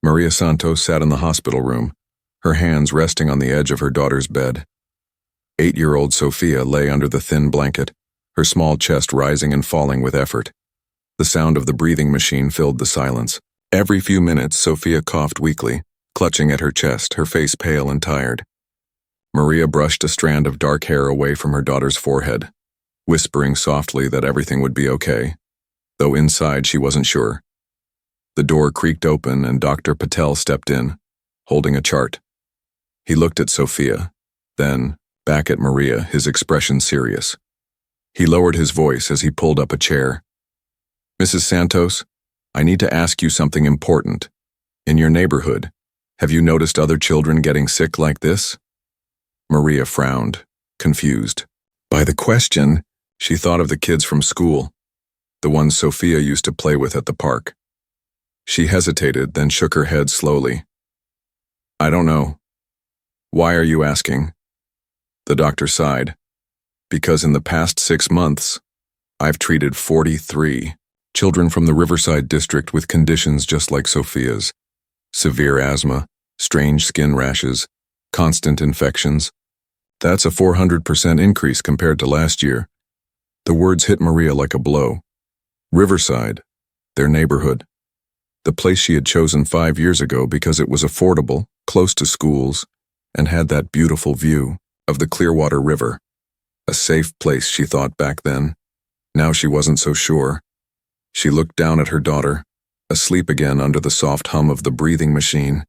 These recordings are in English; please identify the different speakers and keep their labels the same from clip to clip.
Speaker 1: Maria Santos sat in the hospital room, her hands resting on the edge of her daughter's bed. 8-year-old Sophia lay under the thin blanket, her small chest rising and falling with effort. The sound of the breathing machine filled the silence. Every few minutes, Sophia coughed weakly, clutching at her chest, her face pale and tired. Maria brushed a strand of dark hair away from her daughter's forehead, whispering softly that everything would be okay, though inside she wasn't sure. The door creaked open and Dr. Patel stepped in, holding a chart. He looked at Sophia, then back at Maria, his expression serious. He lowered his voice as he pulled up a chair. "Mrs. Santos, I need to ask you something important. In your neighborhood, have you noticed other children getting sick like this?" Maria frowned, confused. By the question, she thought of the kids from school, the ones Sophia used to play with at the park. She hesitated, then shook her head slowly. "I don't know." "Why are you asking?" The doctor sighed. "Because in the past 6 months, I've treated 43 children from the Riverside district with conditions just like Sophia's. Severe asthma, strange skin rashes, constant infections. That's a 400% increase compared to last year." The words hit Maria like a blow. Riverside, their neighborhood. The place she had chosen 5 years ago because it was affordable, close to schools, and had that beautiful view of the Clearwater River. A safe place, she thought back then. Now she wasn't so sure. She looked down at her daughter, asleep again under the soft hum of the breathing machine,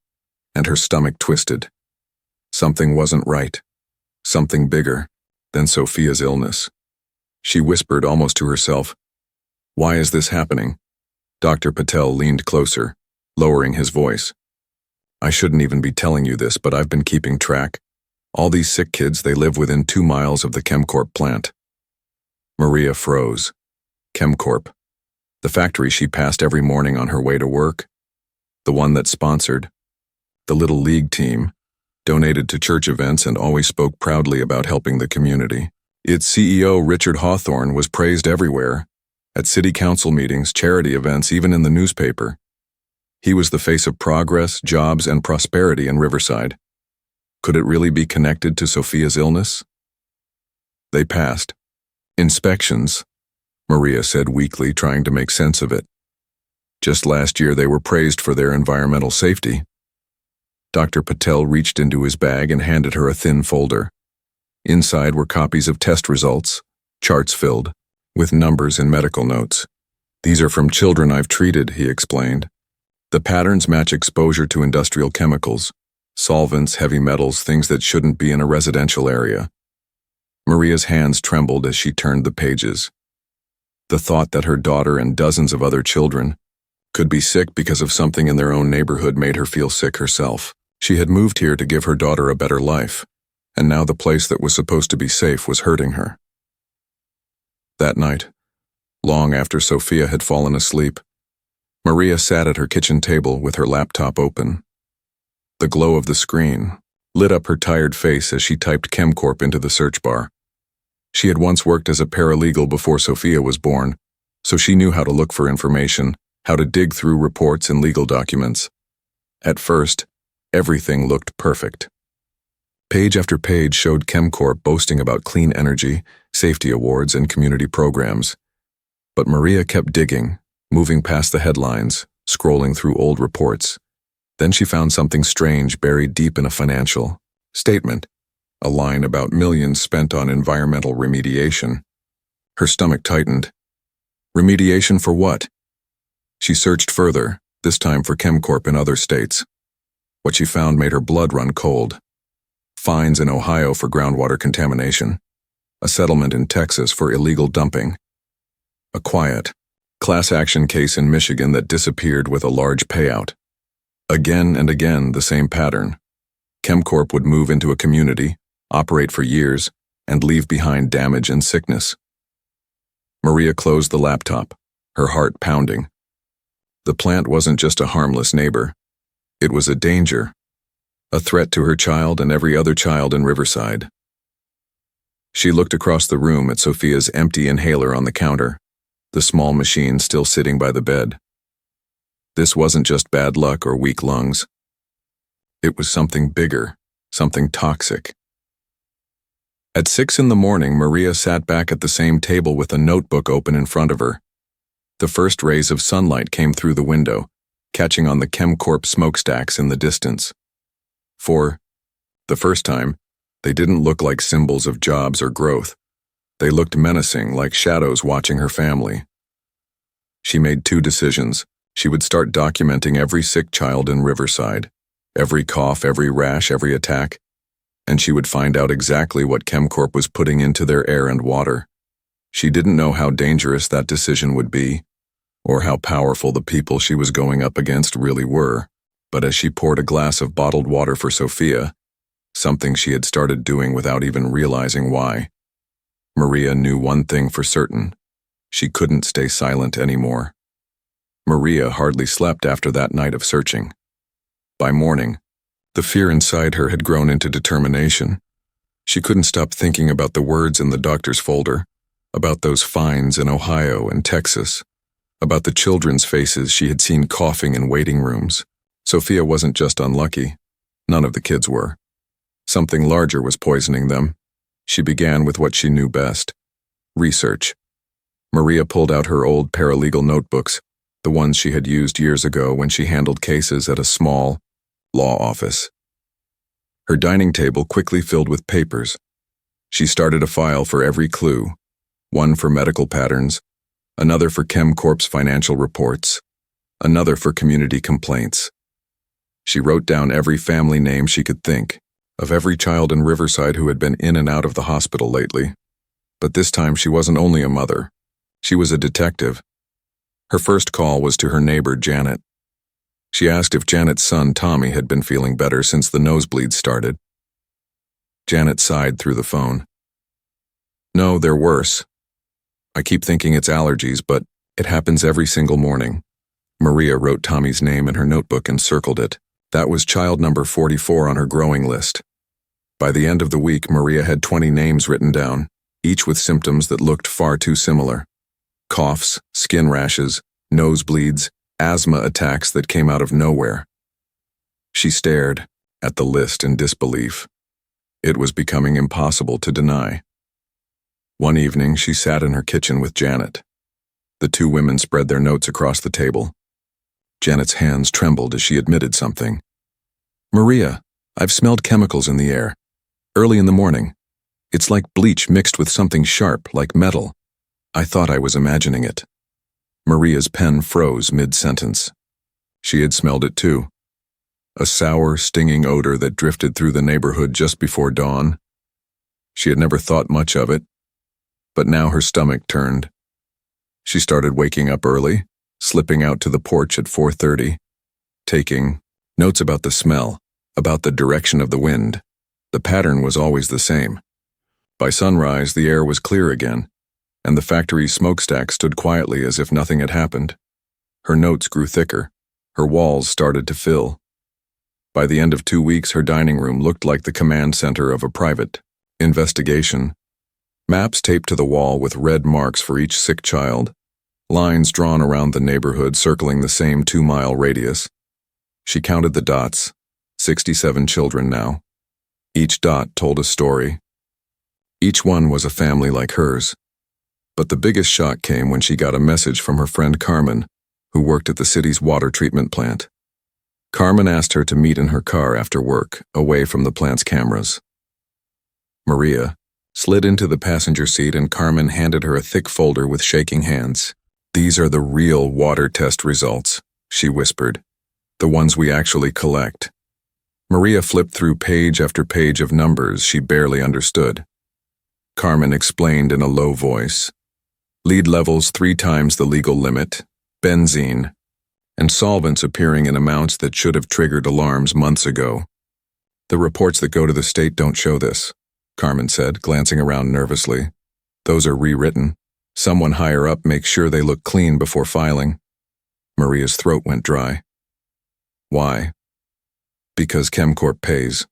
Speaker 1: and her stomach twisted. Something wasn't right. Something bigger than Sophia's illness. She whispered almost to herself, "Why is this happening?" Dr. Patel leaned closer, lowering his voice. "I shouldn't even be telling you this, but I've been keeping track. All these sick kids, they live within 2 miles of the Chemcorp plant." Maria froze. Chemcorp. The factory she passed every morning on her way to work. The one that sponsored the Little League team, donated to church events, and always spoke proudly about helping the community. Its CEO, Richard Hawthorne, was praised everywhere, at city council meetings, charity events, even in the newspaper. He was the face of progress, jobs, and prosperity in Riverside. Could it really be connected to Sophia's illness? They passed inspections, Maria said weakly, trying to make sense of it. Just last year they were praised for their environmental safety. Dr. Patel reached into his bag and handed her a thin folder. Inside were copies of test results, charts filled with numbers and medical notes. "These are from children I've treated," he explained. "The patterns match exposure to industrial chemicals, solvents, heavy metals, things that shouldn't be in a residential area." Maria's hands trembled as she turned the pages. The thought that her daughter and dozens of other children could be sick because of something in their own neighborhood made her feel sick herself. She had moved here to give her daughter a better life, and now the place that was supposed to be safe was hurting her. That night, long after Sophia had fallen asleep, Maria sat at her kitchen table with her laptop open. The glow of the screen lit up her tired face as she typed Chemcorp into the search bar. She had once worked as a paralegal before Sophia was born, so she knew how to look for information, how to dig through reports and legal documents. At first, everything looked perfect. Page after page showed Chemcorp boasting about clean energy, safety awards, and community programs. But Maria kept digging, moving past the headlines, scrolling through old reports. Then she found something strange buried deep in a financial statement, a line about millions spent on environmental remediation. Her stomach tightened. Remediation for what? She searched further, this time for Chemcorp in other states. What she found made her blood run cold. Fines in Ohio for groundwater contamination. A settlement in Texas for illegal dumping. A quiet, class action case in Michigan that disappeared with a large payout. Again and again, the same pattern. Chemcorp would move into a community, operate for years, and leave behind damage and sickness. Maria closed the laptop, her heart pounding. The plant wasn't just a harmless neighbor. It was a danger, a threat to her child and every other child in Riverside. She looked across the room at Sophia's empty inhaler on the counter, the small machine still sitting by the bed. This wasn't just bad luck or weak lungs. It was something bigger, something toxic. At 6 in the morning, Maria sat back at the same table with a notebook open in front of her. The first rays of sunlight came through the window, catching on the ChemCorp smokestacks in the distance. For the first time, they didn't look like symbols of jobs or growth. They looked menacing, like shadows watching her family. She made 2 decisions. She would start documenting every sick child in Riverside, every cough, every rash, every attack, and she would find out exactly what ChemCorp was putting into their air and water. She didn't know how dangerous that decision would be, or how powerful the people she was going up against really were, but as she poured a glass of bottled water for Sophia, something she had started doing without even realizing why, Maria knew one thing for certain: she couldn't stay silent anymore. Maria hardly slept after that night of searching. By morning, the fear inside her had grown into determination. She couldn't stop thinking about the words in the doctor's folder, about those fines in Ohio and Texas, about the children's faces she had seen coughing in waiting rooms. Sophia wasn't just unlucky. None of the kids were. Something larger was poisoning them. She began with what she knew best: research. Maria pulled out her old paralegal notebooks, the ones she had used years ago when she handled cases at a small law office. Her dining table quickly filled with papers. She started a file for every clue, one for medical patterns, another for ChemCorp's financial reports, another for community complaints. She wrote down every family name she could think, of every child in Riverside who had been in and out of the hospital lately. But this time she wasn't only a mother. She was a detective. Her first call was to her neighbor, Janet. She asked if Janet's son, Tommy, had been feeling better since the nosebleeds started. Janet sighed through the phone. "No, they're worse. I keep thinking it's allergies, but it happens every single morning." Maria wrote Tommy's name in her notebook and circled it. That was child number 44 on her growing list. By the end of the week, Maria had 20 names written down, each with symptoms that looked far too similar. Coughs, skin rashes, nosebleeds, asthma attacks that came out of nowhere. She stared at the list in disbelief. It was becoming impossible to deny. One evening, she sat in her kitchen with Janet. The 2 women spread their notes across the table. Janet's hands trembled as she admitted something. "Maria, I've smelled chemicals in the air. Early in the morning. It's like bleach mixed with something sharp, like metal. I thought I was imagining it." Maria's pen froze mid-sentence. She had smelled it too. A sour, stinging odor that drifted through the neighborhood just before dawn. She had never thought much of it, but now her stomach turned. She started waking up early, slipping out to the porch at 4:30, taking notes about the smell, about the direction of the wind. The pattern was always the same. By sunrise, the air was clear again, and the factory's smokestack stood quietly as if nothing had happened. Her notes grew thicker. Her walls started to fill. By the end of 2 weeks, her dining room looked like the command center of a private investigation. Maps taped to the wall with red marks for each sick child, lines drawn around the neighborhood circling the same 2-mile radius. She counted the dots, 67 children now. Each dot told a story. Each one was a family like hers. But the biggest shock came when she got a message from her friend Carmen, who worked at the city's water treatment plant. Carmen asked her to meet in her car after work, away from the plant's cameras. Maria slid into the passenger seat and Carmen handed her a thick folder with shaking hands. "These are the real water test results," she whispered. "The ones we actually collect." Maria flipped through page after page of numbers she barely understood. Carmen explained in a low voice. Lead levels 3 times the legal limit, benzene, and solvents appearing in amounts that should have triggered alarms months ago. "The reports that go to the state don't show this," Carmen said, glancing around nervously. "Those are rewritten. Someone higher up makes sure they look clean before filing." Maria's throat went dry. "Why?" "Because ChemCorp pays.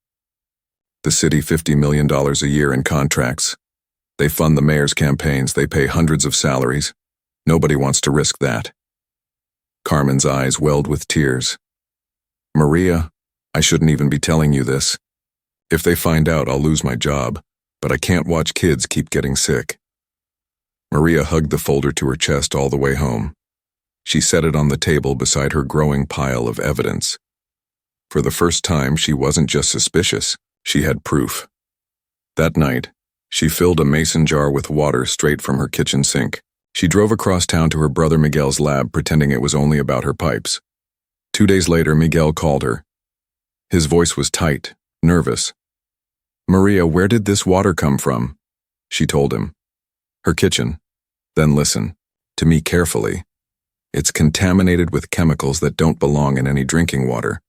Speaker 1: The city $50 million a year in contracts. They fund the mayor's campaigns, they pay hundreds of salaries. Nobody wants to risk that." Carmen's eyes welled with tears. Maria, I shouldn't even be telling you this. If they find out, I'll lose my job, but I can't watch kids keep getting sick. Maria hugged the folder to her chest all the way home. She set it on the table beside her growing pile of evidence. For the first time, she wasn't just suspicious, she had proof. That night, she filled a mason jar with water straight from her kitchen sink. She drove across town to her brother Miguel's lab, pretending it was only about her pipes. 2 days later, Miguel called her. His voice was tight, nervous. "Maria, where did this water come from?" She told him. "Her kitchen." "Then listen to me carefully. It's contaminated with chemicals that don't belong in any drinking water.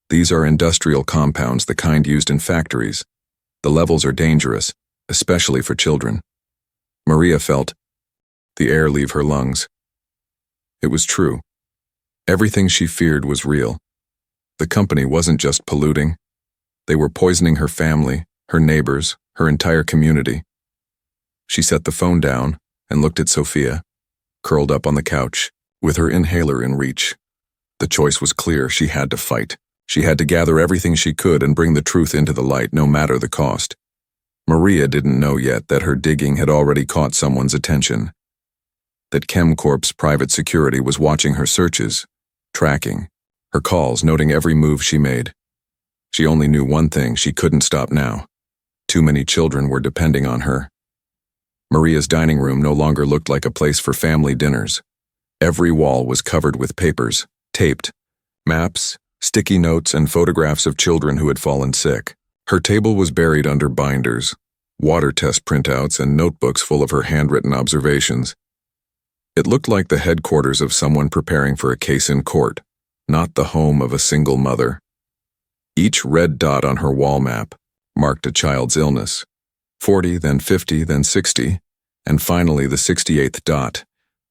Speaker 1: These are industrial compounds, the kind used in factories. The levels are dangerous, especially for children." Maria felt the air leave her lungs. It was true. Everything she feared was real. The company wasn't just polluting. They were poisoning her family, her neighbors, her entire community. She set the phone down and looked at Sophia, curled up on the couch, with her inhaler in reach. The choice was clear. She had to fight. She had to gather everything she could and bring the truth into the light, no matter the cost. Maria didn't know yet that her digging had already caught someone's attention. That ChemCorp's private security was watching her searches, tracking her calls, noting every move she made. She only knew one thing: she couldn't stop now. Too many children were depending on her. Maria's dining room no longer looked like a place for family dinners. Every wall was covered with papers, taped, maps, sticky notes, and photographs of children who had fallen sick. Her table was buried under binders, water test printouts, and notebooks full of her handwritten observations. It looked like the headquarters of someone preparing for a case in court, not the home of a single mother. Each red dot on her wall map marked a child's illness. 40, then 50, then 60, and finally the 68th dot,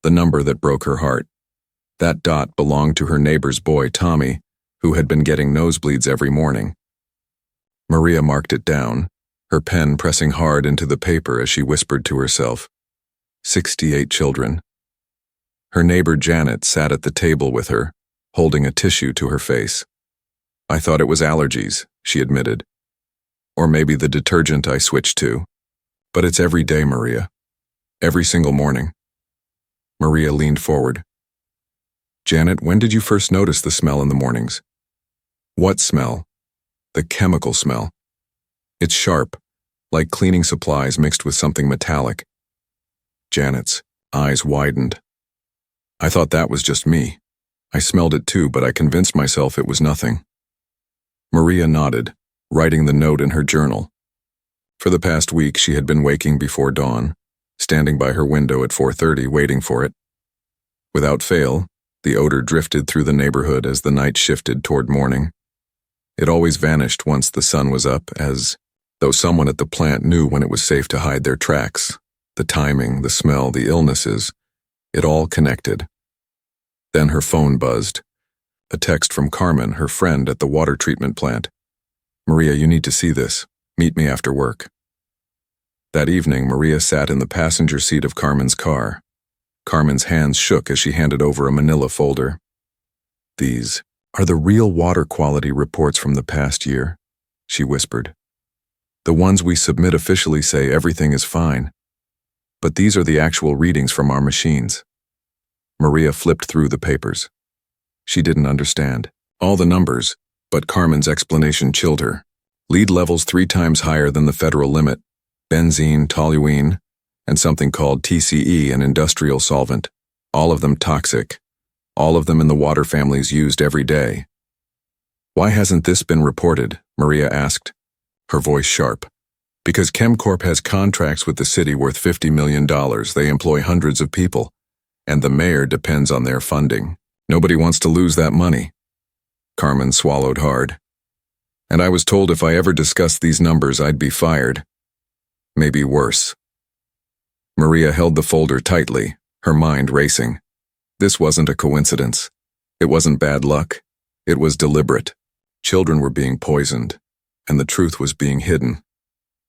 Speaker 1: the number that broke her heart. That dot belonged to her neighbor's boy, Tommy, who had been getting nosebleeds every morning. Maria marked it down, her pen pressing hard into the paper as she whispered to herself. 68 children. Her neighbor Janet sat at the table with her, holding a tissue to her face. "I thought it was allergies," she admitted. "Or maybe the detergent I switched to. But it's every day, Maria. Every single morning." Maria leaned forward. "Janet, when did you first notice the smell in the mornings?" "What smell?" "The chemical smell. It's sharp, like cleaning supplies mixed with something metallic." Janet's eyes widened. "I thought that was just me. I smelled it too, but I convinced myself it was nothing." Maria nodded, writing the note in her journal. For the past week, she had been waking before dawn, standing by her window at 4:30, waiting for it. Without fail, the odor drifted through the neighborhood as the night shifted toward morning. It always vanished once the sun was up, as though someone at the plant knew when it was safe to hide their tracks. The timing, the smell, the illnesses, it all connected. Then her phone buzzed. A text from Carmen, her friend at the water treatment plant. "Maria, you need to see this. Meet me after work." That evening, Maria sat in the passenger seat of Carmen's car. Carmen's hands shook as she handed over a manila folder. "These are the real water quality reports from the past year," she whispered. "The ones we submit officially say everything is fine. But these are the actual readings from our machines." Maria flipped through the papers. She didn't understand all the numbers, but Carmen's explanation chilled her. Lead levels 3 times higher than the federal limit, benzene, toluene, and something called TCE, an industrial solvent. All of them toxic. All of them in the water families used every day. "Why hasn't this been reported?" Maria asked, her voice sharp. "Because ChemCorp has contracts with the city worth $50 million. They employ hundreds of people, and the mayor depends on their funding. Nobody wants to lose that money." Carmen swallowed hard. "And I was told if I ever discussed these numbers, I'd be fired. Maybe worse." Maria held the folder tightly, her mind racing. This wasn't a coincidence. It wasn't bad luck. It was deliberate. Children were being poisoned, and the truth was being hidden.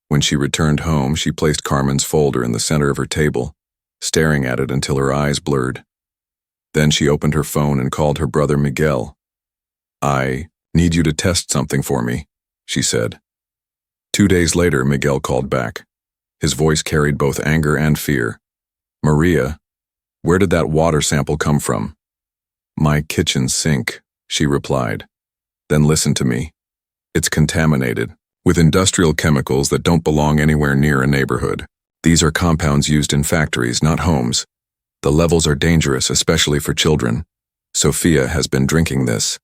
Speaker 1: When she returned home, she placed Carmen's folder in the center of her table, staring at it until her eyes blurred. Then she opened her phone and called her brother Miguel. "I need you to test something for me," she said. 2 days later, Miguel called back. His voice carried both anger and fear. "Maria, where did that water sample come from?" "My kitchen sink," she replied. "Then listen to me. It's contaminated with industrial chemicals that don't belong anywhere near a neighborhood. These are compounds used in factories, not homes. The levels are dangerous, especially for children. Sophia has been drinking this."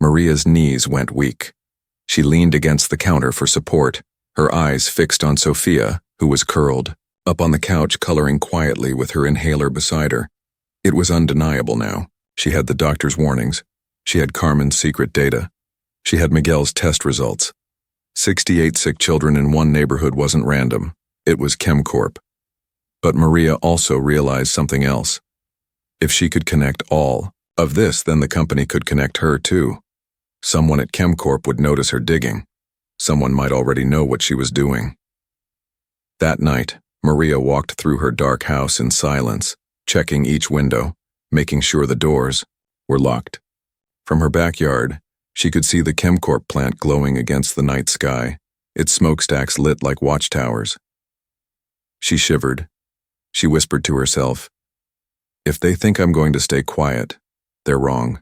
Speaker 1: Maria's knees went weak. She leaned against the counter for support, her eyes fixed on Sophia, who was curled up on the couch, coloring quietly with her inhaler beside her. It was undeniable now. She had the doctor's warnings. She had Carmen's secret data. She had Miguel's test results. 68 sick children in one neighborhood wasn't random. It was ChemCorp. But Maria also realized something else. If she could connect all of this, then the company could connect her too. Someone at ChemCorp would notice her digging. Someone might already know what she was doing. That night, Maria walked through her dark house in silence, checking each window, making sure the doors were locked. From her backyard, she could see the ChemCorp plant glowing against the night sky, its smokestacks lit like watchtowers. She shivered. She whispered to herself, "If they think I'm going to stay quiet, they're wrong."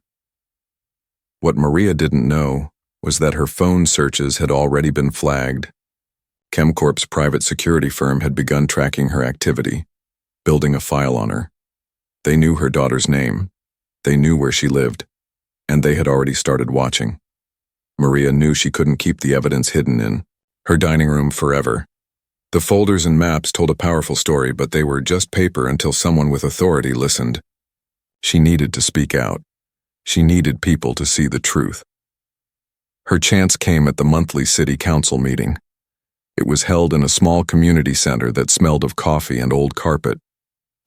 Speaker 1: What Maria didn't know was that her phone searches had already been flagged. ChemCorp's private security firm had begun tracking her activity, building a file on her. They knew her daughter's name. They knew where she lived, and they had already started watching. Maria knew she couldn't keep the evidence hidden in her dining room forever. The folders and maps told a powerful story, but they were just paper until someone with authority listened. She needed to speak out. She needed people to see the truth. Her chance came at the monthly city council meeting. It was held in a small community center that smelled of coffee and old carpet.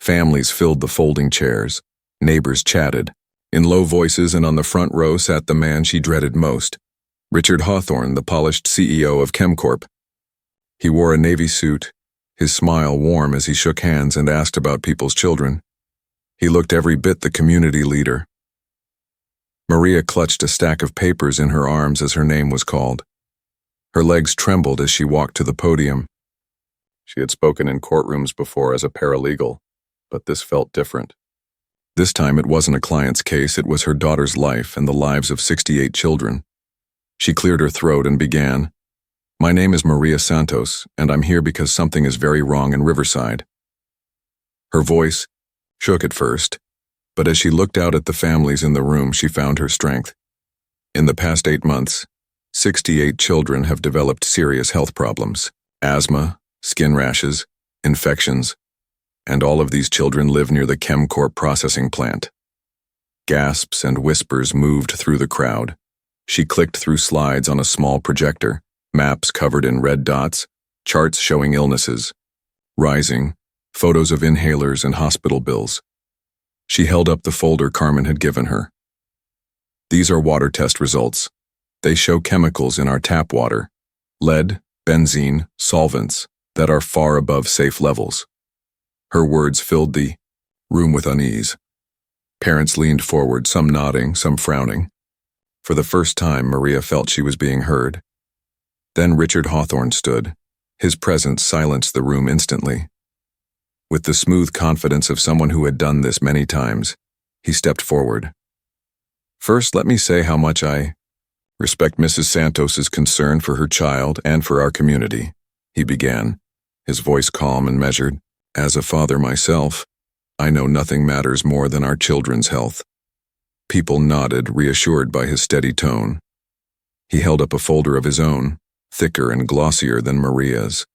Speaker 1: Families filled the folding chairs. Neighbors chatted. In low voices, and on the front row sat the man she dreaded most, Richard Hawthorne, the polished CEO of ChemCorp. He wore a navy suit, his smile warm as he shook hands and asked about people's children. He looked every bit the community leader. Maria clutched a stack of papers in her arms as her name was called. Her legs trembled as she walked to the podium. She had spoken in courtrooms before as a paralegal, but this felt different. This time it wasn't a client's case, it was her daughter's life and the lives of 68 children. She cleared her throat and began, "My name is Maria Santos, and I'm here because something is very wrong in Riverside." Her voice shook at first, but as she looked out at the families in the room, she found her strength. In the past 8 months, 68 children have developed serious health problems, asthma, skin rashes, infections, and all of these children live near the ChemCorp processing plant. Gasps and whispers moved through the crowd. She clicked through slides on a small projector, maps covered in red dots, charts showing illnesses, rising, photos of inhalers and hospital bills. She held up the folder Carmen had given her. "These are water test results. They show chemicals in our tap water, lead, benzene, solvents, that are far above safe levels." Her words filled the room with unease. Parents leaned forward, some nodding, some frowning. For the first time, Maria felt she was being heard. Then Richard Hawthorne stood. His presence silenced the room instantly. With the smooth confidence of someone who had done this many times, he stepped forward. "First, let me say how much I respect Mrs. Santos's concern for her child and for our community," he began, his voice calm and measured. "As a father myself, I know nothing matters more than our children's health." People nodded, reassured by his steady tone. He held up a folder of his own, thicker and glossier than Maria's.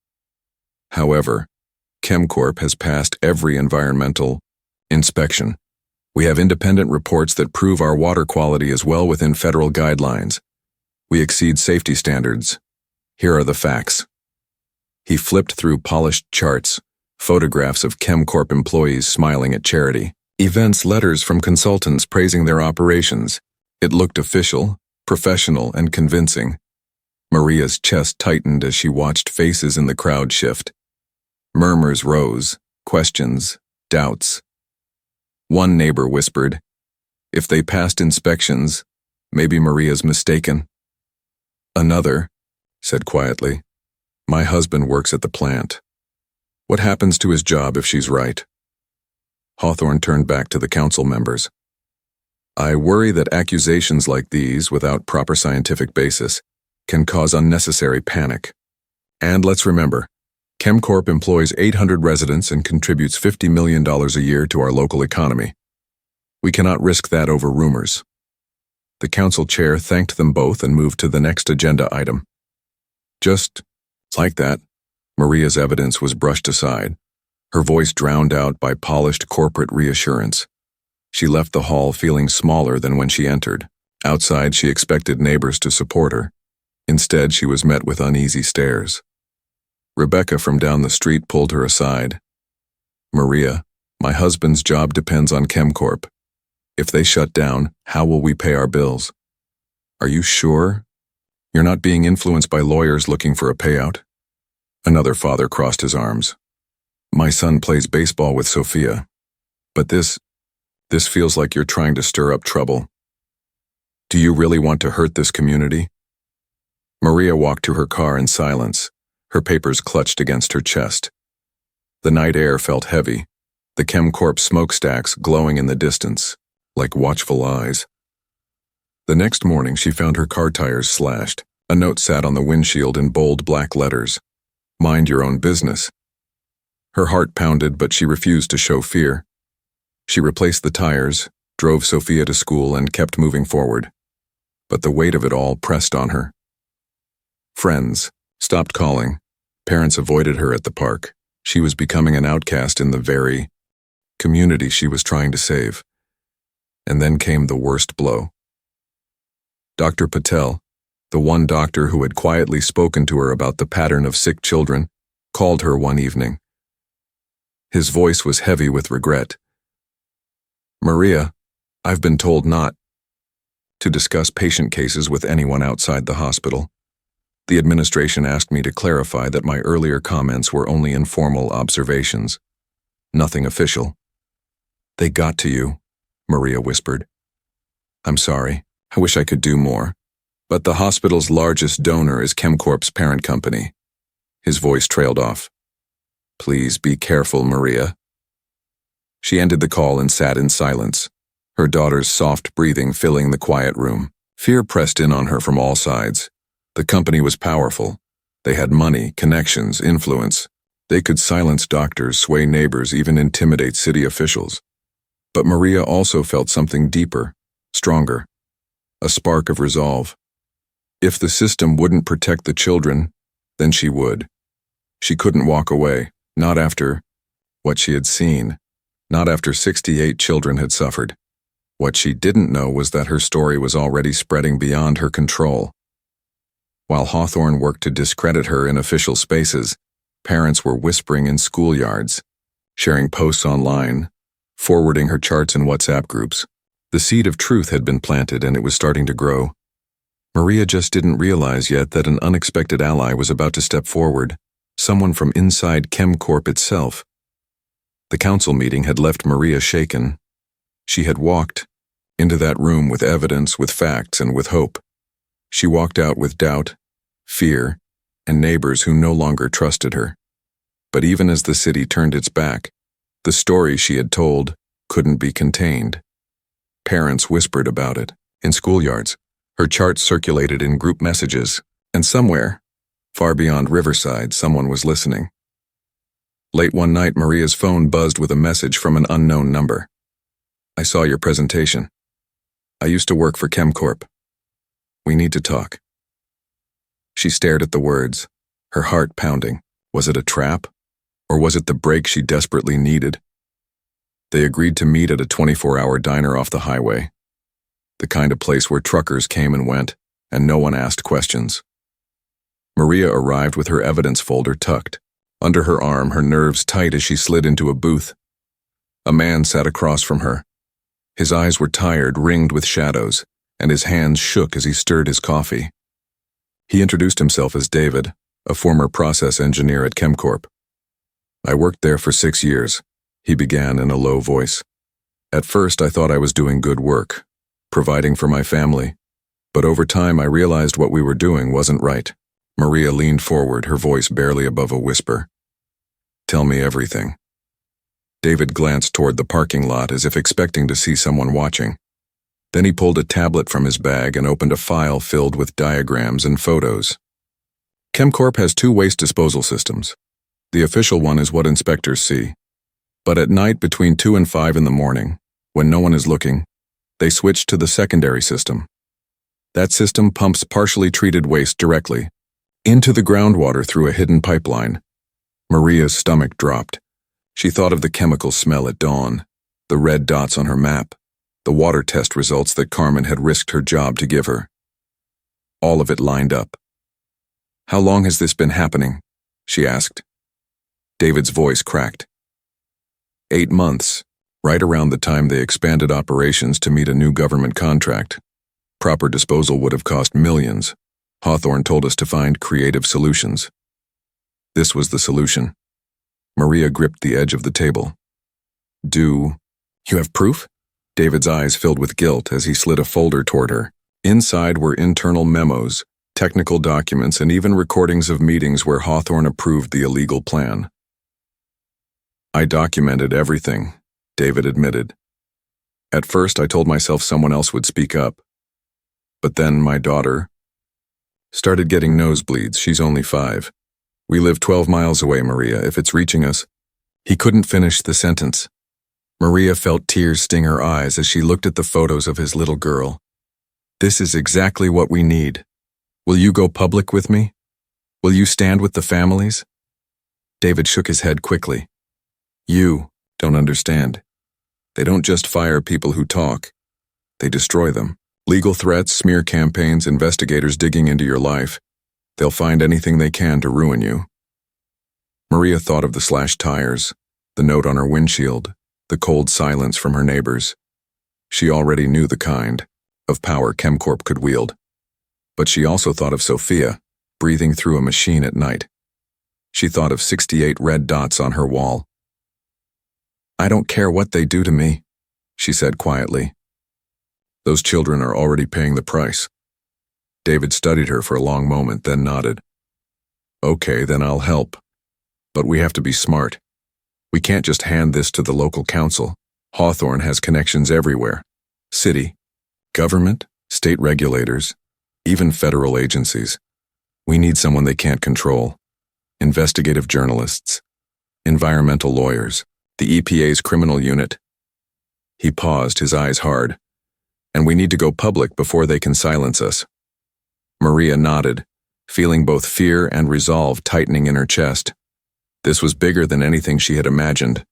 Speaker 1: "However, ChemCorp has passed every environmental inspection. We have independent reports that prove our water quality is well within federal guidelines. We exceed safety standards. Here are the facts." He flipped through polished charts, photographs of ChemCorp employees smiling at charity, events, letters from consultants praising their operations. It looked official, professional, and convincing. Maria's chest tightened as she watched faces in the crowd shift. Murmurs rose, questions, doubts. One neighbor whispered, If they passed inspections, maybe Maria's mistaken. Another said quietly, "My husband works at the plant. What happens to his job if she's right?" Hawthorne turned back to the council members. "I worry that accusations like these, without proper scientific basis, can cause unnecessary panic. And let's remember, ChemCorp employs 800 residents and contributes $50 million a year to our local economy. We cannot risk that over rumors." The council chair thanked them both and moved to the next agenda item. Just like that, Maria's evidence was brushed aside, her voice drowned out by polished corporate reassurance. She left the hall feeling smaller than when she entered. Outside, she expected neighbors to support her. Instead, she was met with uneasy stares. Rebecca from down the street pulled her aside. "Maria, my husband's job depends on ChemCorp. If they shut down, how will we pay our bills? Are you sure you're not being influenced by lawyers looking for a payout?" Another father crossed his arms. "My son plays baseball with Sophia. But this feels like you're trying to stir up trouble. Do you really want to hurt this community?" Maria walked to her car in silence, her papers clutched against her chest. The night air felt heavy, the ChemCorp smokestacks glowing in the distance, like watchful eyes. The next morning, she found her car tires slashed. A note sat on the windshield in bold black letters. "Mind your own business." Her heart pounded, but she refused to show fear. She replaced the tires, drove Sophia to school, and kept moving forward. But the weight of it all pressed on her. Friends stopped calling. Parents avoided her at the park. She was becoming an outcast in the very community she was trying to save. And then came the worst blow. Dr. Patel, the one doctor who had quietly spoken to her about the pattern of sick children, called her one evening. His voice was heavy with regret. "Maria, I've been told not to discuss patient cases with anyone outside the hospital. The administration asked me to clarify that my earlier comments were only informal observations, nothing official." "They got to you," Maria whispered. "I'm sorry. I wish I could do more. But the hospital's largest donor is ChemCorp's parent company." His voice trailed off. "Please be careful, Maria." She ended the call and sat in silence, her daughter's soft breathing filling the quiet room. Fear pressed in on her from all sides. The company was powerful. They had money, connections, influence. They could silence doctors, sway neighbors, even intimidate city officials. But Maria also felt something deeper, stronger, a spark of resolve. If the system wouldn't protect the children, then she would. She couldn't walk away, not after what she had seen, not after 68 children had suffered. What she didn't know was that her story was already spreading beyond her control. While Hawthorne worked to discredit her in official spaces, parents were whispering in schoolyards, sharing posts online, forwarding her charts in WhatsApp groups. The seed of truth had been planted and it was starting to grow. Maria just didn't realize yet that an unexpected ally was about to step forward, someone from inside ChemCorp itself. The council meeting had left Maria shaken. She had walked into that room with evidence, with facts, and with hope. She walked out with doubt, fear, and neighbors who no longer trusted her. But even as the city turned its back, the story she had told couldn't be contained. Parents whispered about it in schoolyards. Her charts circulated in group messages, and somewhere, far beyond Riverside, someone was listening. Late one night, Maria's phone buzzed with a message from an unknown number. "I saw your presentation. I used to work for ChemCorp. We need to talk." She stared at the words, her heart pounding. Was it a trap? Or was it the break she desperately needed? They agreed to meet at a 24-hour diner off the highway, the kind of place where truckers came and went, and no one asked questions. Maria arrived with her evidence folder tucked under her arm, her nerves tight as she slid into a booth. A man sat across from her. His eyes were tired, ringed with shadows, and his hands shook as he stirred his coffee. He introduced himself as David, a former process engineer at ChemCorp. "I worked there for 6 years," he began in a low voice. At first, I thought I was doing good work, providing for my family, but over time I realized what we were doing wasn't right. Maria leaned forward, her voice barely above a whisper. Tell me everything. David glanced toward the parking lot as if expecting to see someone watching. Then he pulled a tablet from his bag and opened a file filled with diagrams and photos. ChemCorp has 2 waste disposal systems. The official one is what inspectors see. But at night between 2 and 5 in the morning, when no one is looking, they switch to the secondary system. That system pumps partially treated waste directly into the groundwater through a hidden pipeline. Maria's stomach dropped. She thought of the chemical smell at dawn, the red dots on her map, the water test results that Carmen had risked her job to give her. All of it lined up. How long has this been happening? She asked. David's voice cracked. 8 months, right around the time they expanded operations to meet a new government contract. Proper disposal would have cost millions. Hawthorne told us to find creative solutions. This was the solution. Maria gripped the edge of the table. You have proof? David's eyes filled with guilt as he slid a folder toward her. Inside were internal memos, technical documents, and even recordings of meetings where Hawthorne approved the illegal plan. I documented everything, David admitted. At first, I told myself someone else would speak up. But then my daughter started getting nosebleeds. She's only 5. We live 12 miles away, Maria, if it's reaching us. He couldn't finish the sentence. Maria felt tears sting her eyes as she looked at the photos of his little girl. This is exactly what we need. Will you go public with me? Will you stand with the families? David shook his head quickly. You don't understand. They don't just fire people who talk. They destroy them. Legal threats, smear campaigns, investigators digging into your life. They'll find anything they can to ruin you. Maria thought of the slashed tires, the note on her windshield, the cold silence from her neighbors. She already knew the kind of power ChemCorp could wield. But she also thought of Sophia, breathing through a machine at night. She thought of 68 red dots on her wall. I don't care what they do to me, she said quietly. Those children are already paying the price. David studied her for a long moment, then nodded. Okay, then I'll help. But we have to be smart. We can't just hand this to the local council. Hawthorne has connections everywhere. City, government, state regulators, even federal agencies. We need someone they can't control. Investigative journalists, environmental lawyers, the EPA's criminal unit. He paused, his eyes hard. And we need to go public before they can silence us. Maria nodded, feeling both fear and resolve tightening in her chest. This was bigger than anything she had imagined,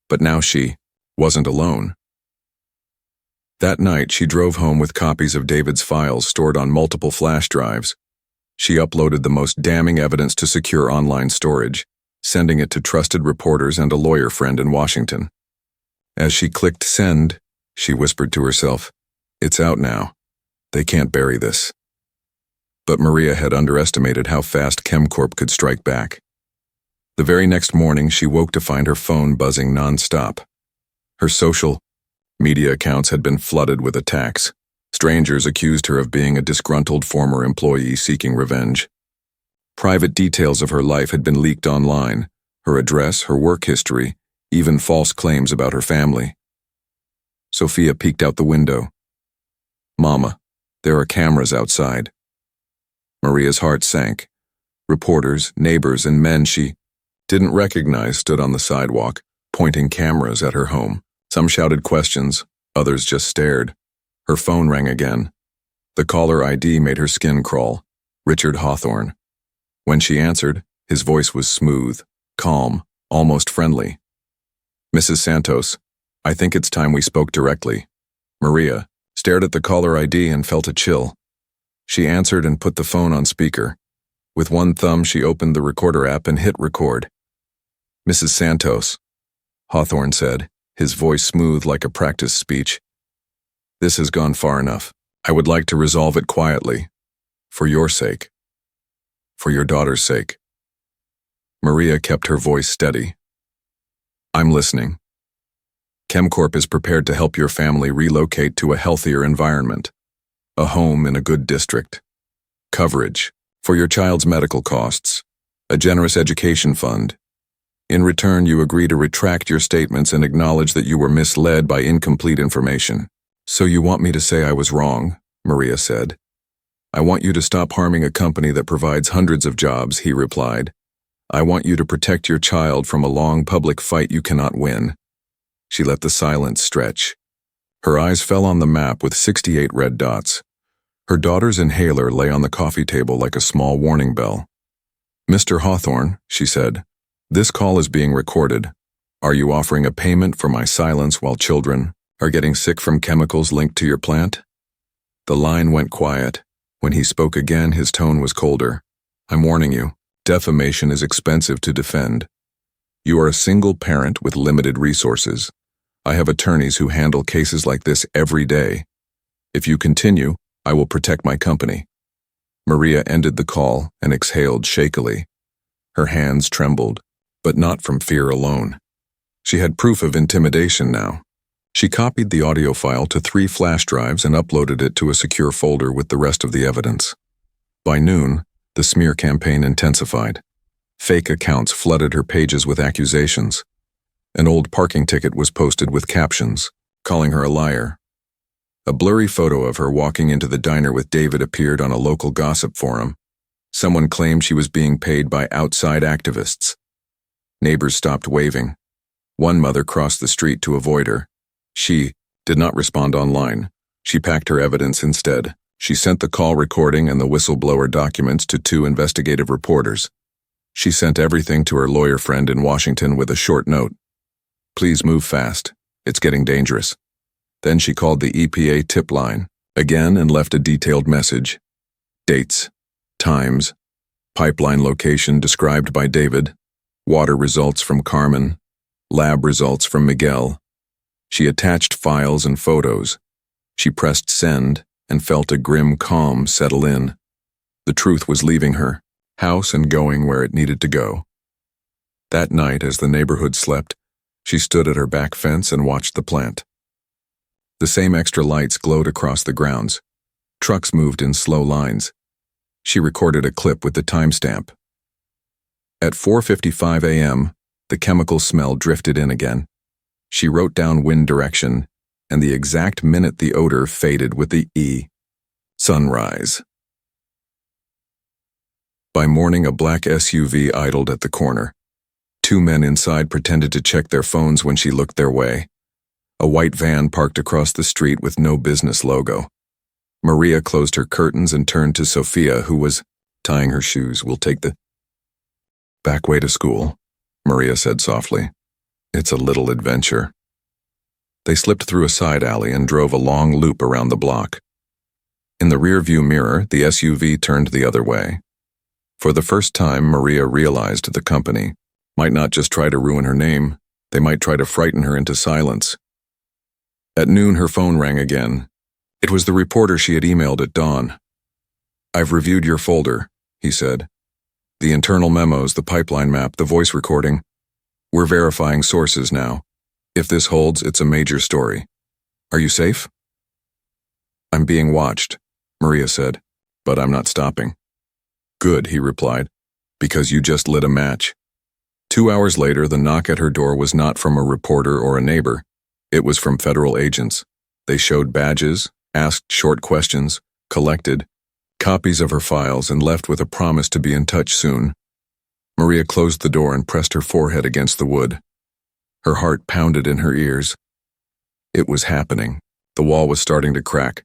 Speaker 1: but now she wasn't alone. That night, she drove home with copies of David's files stored on multiple flash drives. She uploaded the most damning evidence to secure online storage, sending it to trusted reporters and a lawyer friend in Washington. As she clicked send, she whispered to herself, "It's out now. They can't bury this." But Maria had underestimated how fast ChemCorp could strike back. The very next morning, she woke to find her phone buzzing nonstop. Her social media accounts had been flooded with attacks. Strangers accused her of being a disgruntled former employee seeking revenge. Private details of her life had been leaked online, her address, her work history, even false claims about her family. Sophia peeked out the window. "Mama, there are cameras outside." Maria's heart sank. Reporters, neighbors, and men she didn't recognize stood on the sidewalk, pointing cameras at her home. Some shouted questions, others just stared. Her phone rang again. The caller ID made her skin crawl. Richard Hawthorne. When she answered, his voice was smooth, calm, almost friendly. "Mrs. Santos, I think it's time we spoke directly." Maria stared at the caller ID and felt a chill. She answered and put the phone on speaker. With one thumb, she opened the recorder app and hit record. "Mrs. Santos," Hawthorne said, his voice smooth like a practice speech. "This has gone far enough. I would like to resolve it quietly. For your sake. For your daughter's sake." Maria kept her voice steady. "I'm listening." ChemCorp is prepared to help your family relocate to a healthier environment. A home in a good district. Coverage for your child's medical costs. A generous education fund. In return, you agree to retract your statements and acknowledge that you were misled by incomplete information. So you want me to say I was wrong, Maria said. I want you to stop harming a company that provides hundreds of jobs, he replied. I want you to protect your child from a long public fight you cannot win. She let the silence stretch. Her eyes fell on the map with 68 red dots. Her daughter's inhaler lay on the coffee table like a small warning bell. Mr. Hawthorne, she said, this call is being recorded. Are you offering a payment for my silence while children are getting sick from chemicals linked to your plant? The line went quiet. When he spoke again, his tone was colder. I'm warning you, defamation is expensive to defend. You are a single parent with limited resources. I have attorneys who handle cases like this every day. If you continue, I will protect my company. Maria ended the call and exhaled shakily. Her hands trembled, but not from fear alone. She had proof of intimidation now. She copied the audio file to 3 flash drives and uploaded it to a secure folder with the rest of the evidence. By noon, the smear campaign intensified. Fake accounts flooded her pages with accusations. An old parking ticket was posted with captions, calling her a liar. A blurry photo of her walking into the diner with David appeared on a local gossip forum. Someone claimed she was being paid by outside activists. Neighbors stopped waving. One mother crossed the street to avoid her. She did not respond online. She packed her evidence instead. She sent the call recording and the whistleblower documents to 2 investigative reporters. She sent everything to her lawyer friend in Washington with a short note. Please move fast. It's getting dangerous. Then she called the EPA tip line again and left a detailed message. Dates, times, pipeline location described by David, water results from Carmen, lab results from Miguel. She attached files and photos. She pressed send and felt a grim calm settle in. The truth was leaving her house and going where it needed to go. That night, as the neighborhood slept, she stood at her back fence and watched the plant. The same extra lights glowed across the grounds. Trucks moved in slow lines. She recorded a clip with the timestamp. At 4:55 a.m., the chemical smell drifted in again. She wrote down wind direction and the exact minute the odor faded with the E. Sunrise. By morning, a black SUV idled at the corner. 2 men inside pretended to check their phones when she looked their way. A white van parked across the street with no business logo. Maria closed her curtains and turned to Sophia, who was tying her shoes. We'll take the back way to school, Maria said softly. It's a little adventure. They slipped through a side alley and drove a long loop around the block. In the rearview mirror, the SUV turned the other way. For the first time, Maria realized the company might not just try to ruin her name, they might try to frighten her into silence. At noon, her phone rang again. It was the reporter she had emailed at dawn. I've reviewed your folder, he said. The internal memos, the pipeline map, the voice recording. We're verifying sources now. If this holds, it's a major story. Are you safe? I'm being watched, Maria said, but I'm not stopping. Good, he replied, because you just lit a match. 2 hours later, the knock at her door was not from a reporter or a neighbor. It was from federal agents. They showed badges, asked short questions, collected copies of her files, and left with a promise to be in touch soon. Maria closed the door and pressed her forehead against the wood. Her heart pounded in her ears. It was happening. The wall was starting to crack.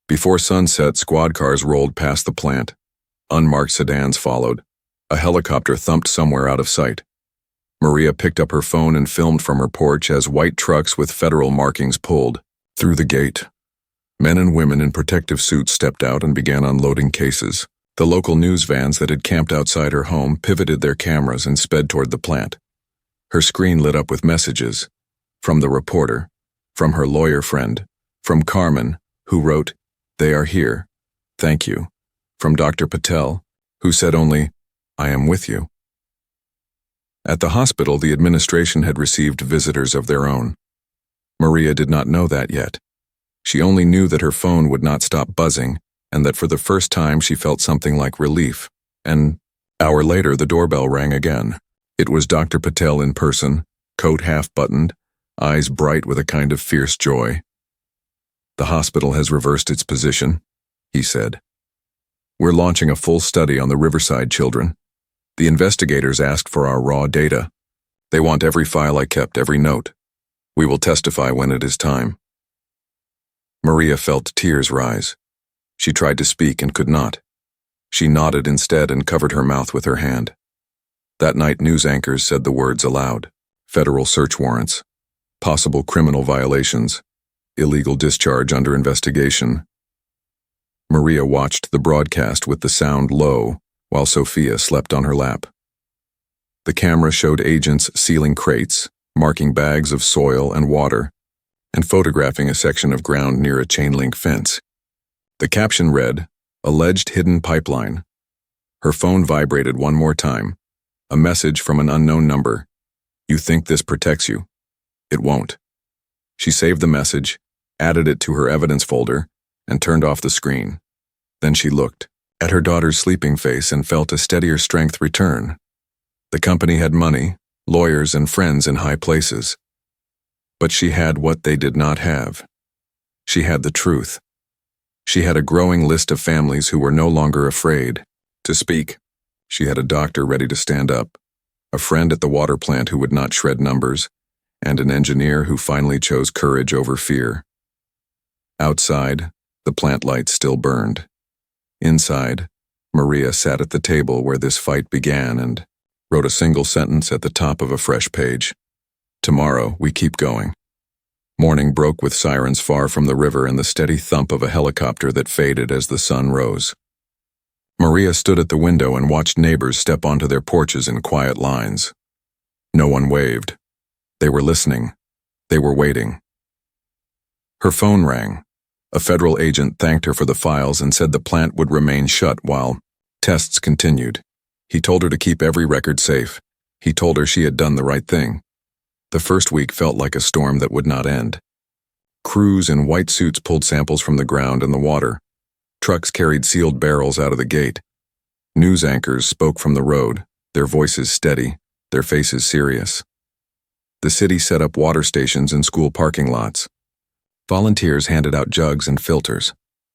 Speaker 1: Before sunset, squad cars rolled past the plant. Unmarked sedans followed. A helicopter thumped somewhere out of sight. Maria picked up her phone and filmed from her porch as white trucks with federal markings pulled through the gate. Men and women in protective suits stepped out and began unloading cases. The local news vans that had camped outside her home pivoted their cameras and sped toward the plant. Her screen lit up with messages. From the reporter, from her lawyer friend, from Carmen, who wrote, "They are here. Thank you." From Dr. Patel, who said only, "I am with you." At the hospital, the administration had received visitors of their own. Maria did not know that yet. She only knew that her phone would not stop buzzing, and that for the first time she felt something like relief. An hour later, the doorbell rang again. It was Dr. Patel in person, coat half-buttoned, eyes bright with a kind of fierce joy. "The hospital has reversed its position," he said. "We're launching a full study on the Riverside children. The investigators asked for our raw data. They want every file I kept, every note. We will testify when it is time." Maria felt tears rise. She tried to speak and could not. She nodded instead and covered her mouth with her hand. That night, news anchors said the words aloud: federal search warrants, possible criminal violations, illegal discharge under investigation. Maria watched the broadcast with the sound low while Sophia slept on her lap. The camera showed agents sealing crates, marking bags of soil and water, and photographing a section of ground near a chain-link fence. The caption read, "Alleged hidden pipeline." Her phone vibrated one more time. A message from an unknown number. "You think this protects you? It won't." She saved the message, added it to her evidence folder, and turned off the screen. Then she looked at her daughter's sleeping face and felt a steadier strength return. The company had money, lawyers, and friends in high places. But she had what they did not have. She had the truth. She had a growing list of families who were no longer afraid to speak. She had a doctor ready to stand up, a friend at the water plant who would not shred numbers, and an engineer who finally chose courage over fear. Outside, the plant lights still burned. Inside, Maria sat at the table where this fight began and wrote a single sentence at the top of a fresh page. "Tomorrow, we keep going." Morning broke with sirens far from the river and the steady thump of a helicopter that faded as the sun rose. Maria stood at the window and watched neighbors step onto their porches in quiet lines. No one waved. They were listening. They were waiting. Her phone rang. A federal agent thanked her for the files and said the plant would remain shut while tests continued. He told her to keep every record safe. He told her she had done the right thing. The first week felt like a storm that would not end. Crews in white suits pulled samples from the ground and the water. Trucks carried sealed barrels out of the gate. News anchors spoke from the road, their voices steady, their faces serious. The city set up water stations in school parking lots. Volunteers handed out jugs and filters.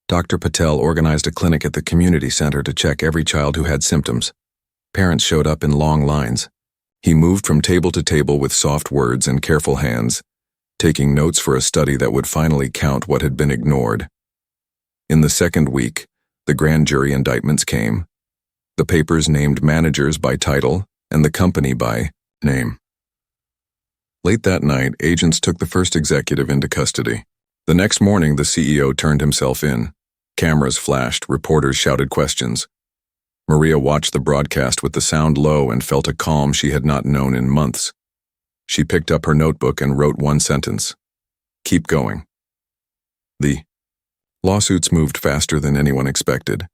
Speaker 1: Dr. Patel organized a clinic at the community center to check every child who had symptoms. Parents showed up in long lines. He moved from table to table with soft words and careful hands, taking notes for a study that would finally count what had been ignored. In the second week, the grand jury indictments came. The papers named managers by title and the company by name. Late that night, agents took the first executive into custody. The next morning, the CEO turned himself in. Cameras flashed, reporters shouted questions. Maria watched the broadcast with the sound low and felt a calm she had not known in months. She picked up her notebook and wrote one sentence: "Keep going." The lawsuits moved faster than anyone expected.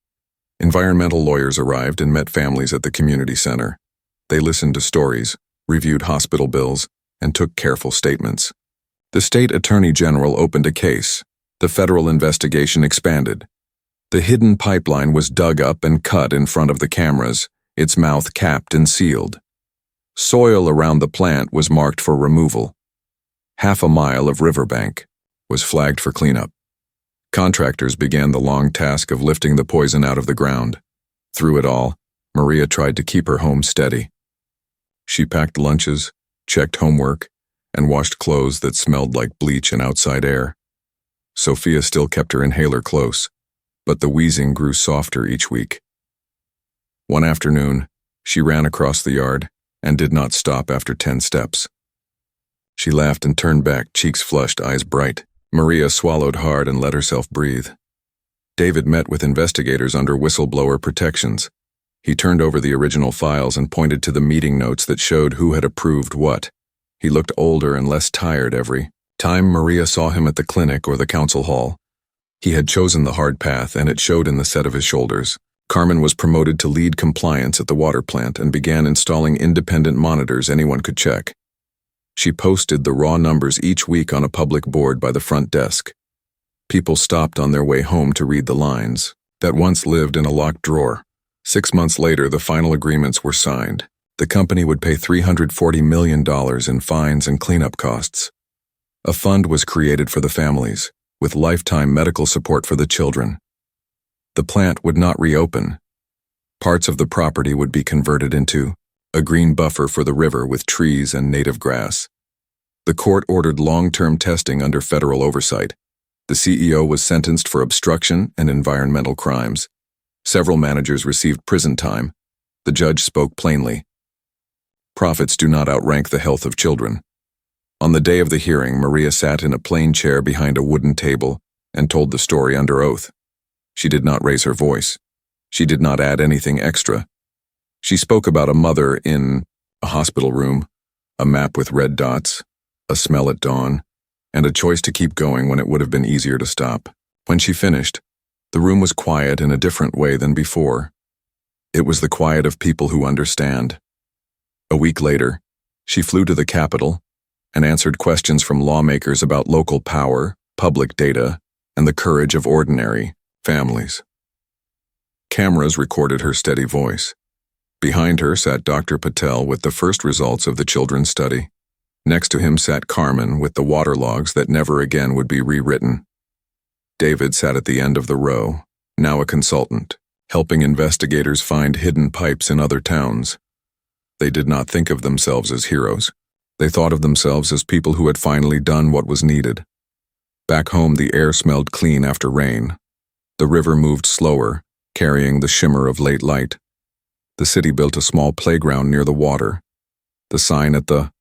Speaker 1: Environmental lawyers arrived and met families at the community center. They listened to stories, reviewed hospital bills, and took careful statements. The state attorney general opened a case. The federal investigation expanded. The hidden pipeline was dug up and cut in front of the cameras, its mouth capped and sealed. Soil around the plant was marked for removal. Half a mile of riverbank was flagged for cleanup. Contractors began the long task of lifting the poison out of the ground. Through it all, Maria tried to keep her home steady. She packed lunches, checked homework, and washed clothes that smelled like bleach and outside air. Sophia still kept her inhaler close, but the wheezing grew softer each week. One afternoon, she ran across the yard and did not stop after 10 steps. She laughed and turned back, cheeks flushed, eyes bright. Maria swallowed hard and let herself breathe. David met with investigators under whistleblower protections. He turned over the original files and pointed to the meeting notes that showed who had approved what. He looked older and less tired every time Maria saw him at the clinic or the council hall. He had chosen the hard path, and it showed in the set of his shoulders. Carmen was promoted to lead compliance at the water plant and began installing independent monitors anyone could check. She posted the raw numbers each week on a public board by the front desk. People stopped on their way home to read the lines that once lived in a locked drawer. 6 months later, the final agreements were signed. The company would pay $340 million in fines and cleanup costs. A fund was created for the families, with lifetime medical support for the children. The plant would not reopen. Parts of the property would be converted into a green buffer for the river with trees and native grass. The court ordered long-term testing under federal oversight. The CEO was sentenced for obstruction and environmental crimes. Several managers received prison time. The judge spoke plainly. Profits do not outrank the health of children. On the day of the hearing, Maria sat in a plain chair behind a wooden table and told the story under oath. She did not raise her voice. She did not add anything extra. She spoke about a mother in a hospital room, a map with red dots, a smell at dawn, and a choice to keep going when it would have been easier to stop. When she finished, the room was quiet in a different way than before. It was the quiet of people who understand. A week later, she flew to the Capitol and answered questions from lawmakers about local power, public data, and the courage of ordinary families. Cameras recorded her steady voice. Behind her sat Dr. Patel with the first results of the children's study. Next to him sat Carmen with the water logs that never again would be rewritten. David sat at the end of the row, now a consultant, helping investigators find hidden pipes in other towns. They did not think of themselves as heroes. They thought of themselves as people who had finally done what was needed. Back home, the air smelled clean after rain. The river moved slower, carrying the shimmer of late light. The city built a small playground near the water. The sign at the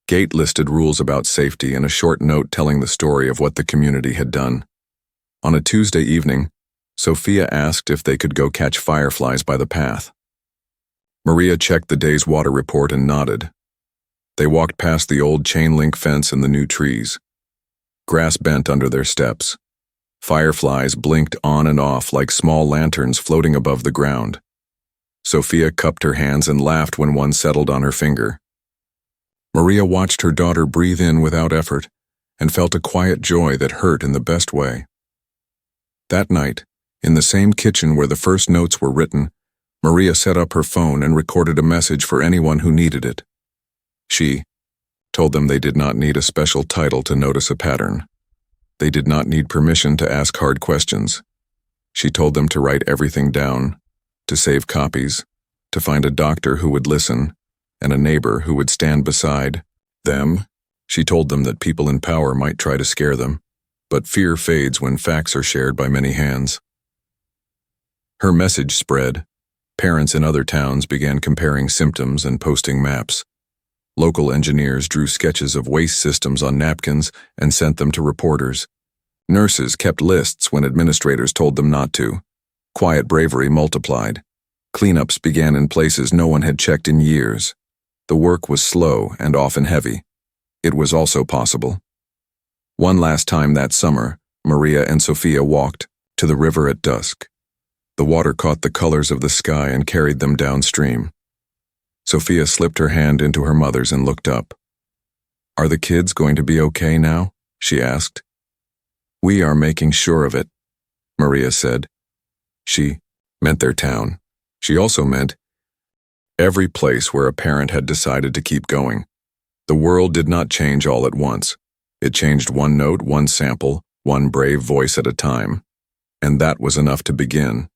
Speaker 1: gate listed rules about safety and a short note telling the story of what the community had done. On a Tuesday evening, Sophia asked if they could go catch fireflies by the path. Maria checked the day's water report and nodded. They walked past the old chain-link fence and the new trees. Grass bent under their steps. Fireflies blinked on and off like small lanterns floating above the ground. Sophia cupped her hands and laughed when one settled on her finger. Maria watched her daughter breathe in without effort and felt a quiet joy that hurt in the best way. That night, in the same kitchen where the first notes were written, Maria set up her phone and recorded a message for anyone who needed it. She told them they did not need a special title to notice a pattern. They did not need permission to ask hard questions. She told them to write everything down, to save copies, to find a doctor who would listen, and a neighbor who would stand beside them. She told them that people in power might try to scare them, but fear fades when facts are shared by many hands. Her message spread. Parents in other towns began comparing symptoms and posting maps. Local engineers drew sketches of waste systems on napkins and sent them to reporters. Nurses kept lists when administrators told them not to. Quiet bravery multiplied. Cleanups began in places no one had checked in years. The work was slow and often heavy. It was also possible. One last time that summer, Maria and Sophia walked to the river at dusk. The water caught the colors of the sky and carried them downstream. Sophia slipped her hand into her mother's and looked up. "Are the kids going to be okay now?" she asked. "We are making sure of it," Maria said. She meant their town. She also meant every place where a parent had decided to keep going. The world did not change all at once. It changed one note, one sample, one brave voice at a time. And that was enough to begin.